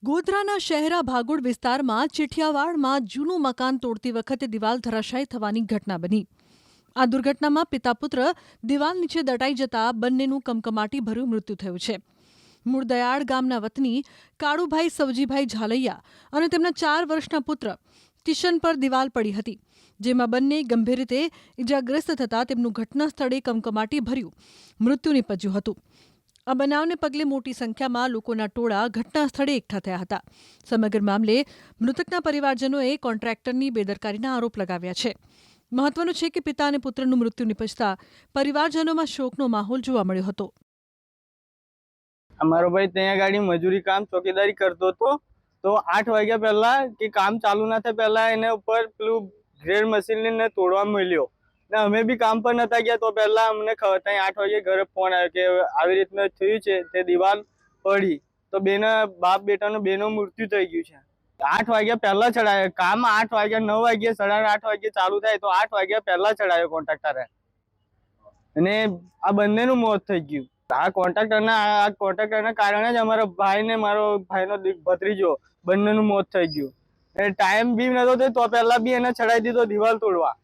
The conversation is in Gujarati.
ગોધરાના શહેરા ભાગોળ વિસ્તારમાં ચીઠિયાવાડમાં જૂનું મકાન તોડતી વખતે દિવાલ ધરાશાયી થવાની ઘટના બની. આ દુર્ઘટનામાં પિતા પુત્ર દિવાલ નીચે દટાઈ જતા બંનેનું કમકમાટીભર્યું મૃત્યુ થયું છે. મૂળ દયાળ ગામના વતની કાળુભાઈ સવજીભાઈ ઝાલૈયા અને તેમના 4 વર્ષના પુત્ર કિશન પર દિવાલ પડી હતી, જેમાં બંને ગંભીર રીતે ઇજાગ્રસ્ત થતા તેમનું ઘટના સ્થળે કમકમાટીભર્યું મૃત્યુ નીપજ્યું હતું. આ બનાવને પગલે મોટી સંખ્યામાં લોકોના ટોળા ઘટના સ્થળે એકઠા થયા હતા. સમગ્ર મામલે મૃતકના પરિવારજનોએ કોન્ટ્રાક્ટરની બેદરકારીના આરોપ લગાવ્યા છે. મહત્વનું છે કે પિતા અને પુત્રનું મૃત્યુ નિપજતા પરિવારજનોમાં શોકનો માહોલ જોવા મળ્યો હતો. અમારો ભાઈ ત્યાં ગાડી મજૂરી કામ ચોકીદારી કરતો હતો, તો 8 વાગ્યા પહેલા કે કામ ચાલુ ના થાય પહેલા એને ઉપર પેલું ગ્રેડ મશીનને તોડવા મળ્યો ને અમે બી કામ પર નતા ગયા. તો પહેલા અમને ખબર ત્યાં 8 વાગે ઘરે ફોન આવ્યો કે આવી રીતના થયું છે, તે દિવાલ પડી તો બાપ બેટાનું બેનું મૃત્યુ થઈ ગયું છે. 8 વાગ્યા પહેલા ચડાયો કામ. 8 વાગ્યા 9 વાગ્યે 8:30 વાગ્યે ચાલુ થાય તો 8 વાગ્યા પહેલા ચડાયો કોન્ટ્રાક્ટરે અને આ બંનેનું મોત થઈ ગયું. આ કોન્ટ્રાક્ટરના કારણે જ અમારા ભાઈ ને મારો ભાઈનો ભત્રીજો બંનેનું મોત થઈ ગયું. ટાઈમ બી નતો તો પહેલા બી એને ચડાવી દીધો દિવાલ તોડવા.